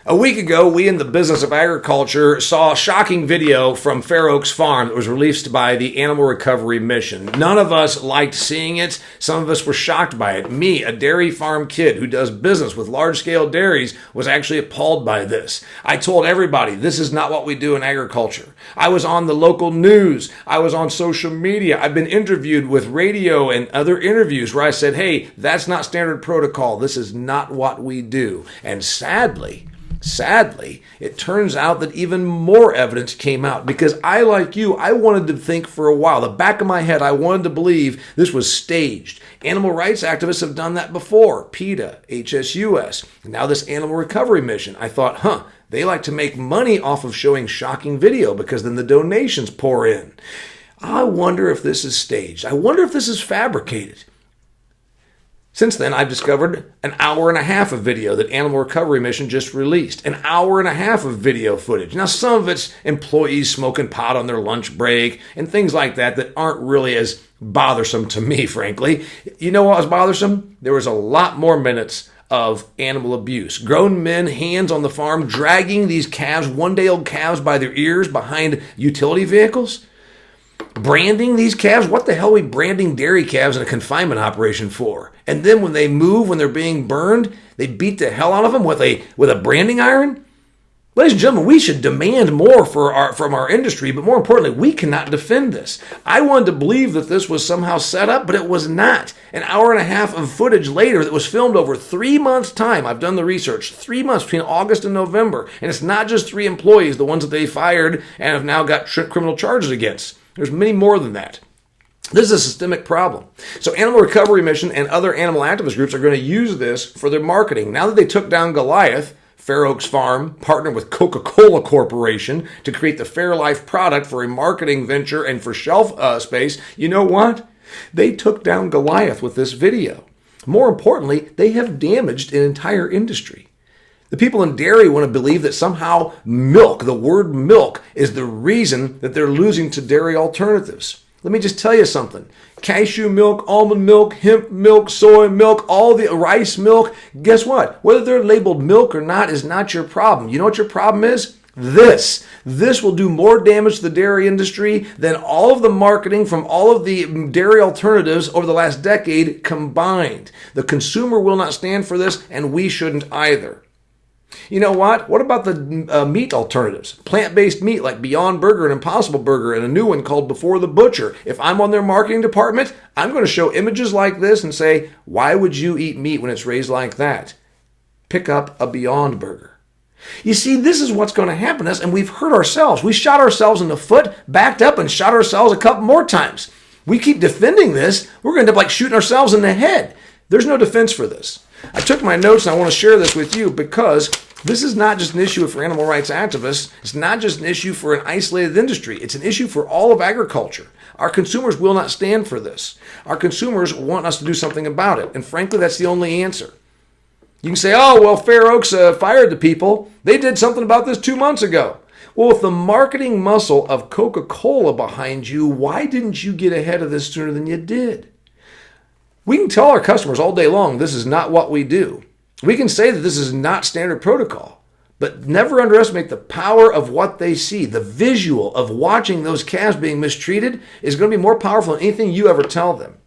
A week ago, we in the business of agriculture saw a shocking video from Fair Oaks Farm that was released by the Animal Recovery Mission. None of us liked seeing it. Some of us were shocked by it. Me, a dairy farm kid who does business with large-scale dairies, was actually appalled by this. I told everybody, this is not what we do in agriculture. I was on the local news. I was on social media. I've been interviewed with radio and other interviews where I said, hey, that's not standard protocol. This is not what we do. And sadly, it turns out that even more evidence came out because I, like you, I wanted to think for a while. The back of my head, I wanted to believe this was staged. Animal rights activists have done that before. PETA, HSUS, and now this Animal Recovery Mission. I thought, they like to make money off of showing shocking video because then the donations pour in. I wonder if this is staged. I wonder if this is fabricated. Since then, I've discovered an hour and a half of video that Animal Recovery Mission just released. An hour and a half of video footage. Now, some of it's employees smoking pot on their lunch break and things like that aren't really as bothersome to me, frankly. You know what was bothersome? There was a lot more minutes of animal abuse. Grown men, hands on the farm, dragging these calves, one-day-old calves by their ears behind utility vehicles. Branding these calves? What the hell are we branding dairy calves in a confinement operation for? And then when they move, when they're being burned, they beat the hell out of them with a branding iron? Ladies and gentlemen, we should demand more from our industry, but more importantly, we cannot defend this. I wanted to believe that this was somehow set up, but it was not. An hour and a half of footage later that was filmed over 3 months' time. I've done the research. 3 months between August and November. And it's not just 3 employees, the ones that they fired and have now got criminal charges against. There's many more than that. This is a systemic problem. So Animal Recovery Mission and other animal activist groups are going to use this for their marketing. Now that they took down Goliath, Fair Oaks Farm partnered with Coca-Cola Corporation to create the Fairlife product for a marketing venture and for shelf space. You know what? They took down Goliath with this video. More importantly, they have damaged an entire industry. The people in dairy want to believe that somehow milk, the word milk, is the reason that they're losing to dairy alternatives. Let me just tell you something. Cashew milk, almond milk, hemp milk, soy milk, all the rice milk, guess what? Whether they're labeled milk or not is not your problem. You know what your problem is? This will do more damage to the dairy industry than all of the marketing from all of the dairy alternatives over the last decade combined. The consumer will not stand for this, and we shouldn't either. You know what? What about the meat alternatives? Plant-based meat like Beyond Burger and Impossible Burger and a new one called Before the Butcher. If I'm on their marketing department, I'm going to show images like this and say, why would you eat meat when it's raised like that? Pick up a Beyond Burger. You see, this is what's going to happen to us, and we've hurt ourselves. We shot ourselves in the foot, backed up, and shot ourselves a couple more times. We keep defending this, we're going to end up like shooting ourselves in the head. There's no defense for this. I took my notes and I want to share this with you because this is not just an issue for animal rights activists. It's not just an issue for an isolated industry. It's an issue for all of agriculture. Our consumers will not stand for this. Our consumers want us to do something about it. And frankly, that's the only answer. You can say, oh, well, Fair Oaks fired the people. They did something about this 2 months ago. Well, with the marketing muscle of Coca-Cola behind you, why didn't you get ahead of this sooner than you did? We can tell our customers all day long, this is not what we do. We can say that this is not standard protocol, but never underestimate the power of what they see. The visual of watching those calves being mistreated is going to be more powerful than anything you ever tell them.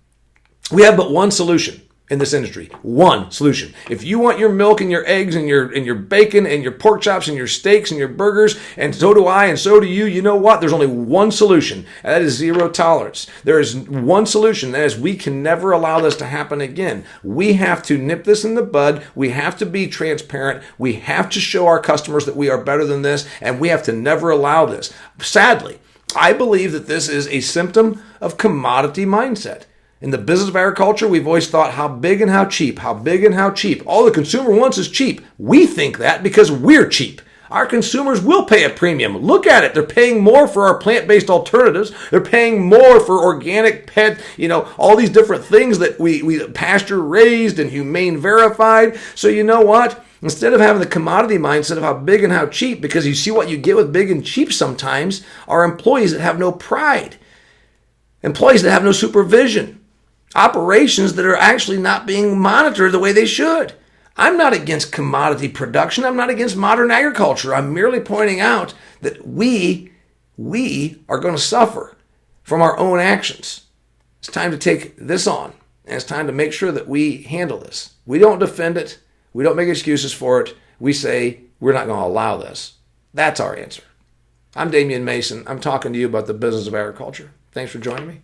We have but one solution in this industry. One solution. If you want your milk and your eggs and your bacon and your pork chops and your steaks and your burgers, and so do I and so do you, you know what? There's only one solution, and that is zero tolerance. There is one solution, that is we can never allow this to happen again. We have to nip this in the bud. We have to be transparent. We have to show our customers that we are better than this, and we have to never allow this. Sadly, I believe that this is a symptom of commodity mindset. In the business of agriculture, we've always thought how big and how cheap, how big and how cheap. All the consumer wants is cheap. We think that because we're cheap. Our consumers will pay a premium. Look at it. They're paying more for our plant-based alternatives. They're paying more for organic pet, all these different things that we pasture raised and humane verified. So you know what? Instead of having the commodity mindset of how big and how cheap, because you see what you get with big and cheap sometimes, are employees that have no pride. Employees that have no supervision. Operations that are actually not being monitored the way they should. I'm not against commodity production. I'm not against modern agriculture. I'm merely pointing out that we are going to suffer from our own actions. It's time to take this on, and it's time to make sure that we handle this. We don't defend it. We don't make excuses for it. We say we're not going to allow this. That's our answer. I'm Damian Mason. I'm talking to you about the business of agriculture. Thanks for joining me.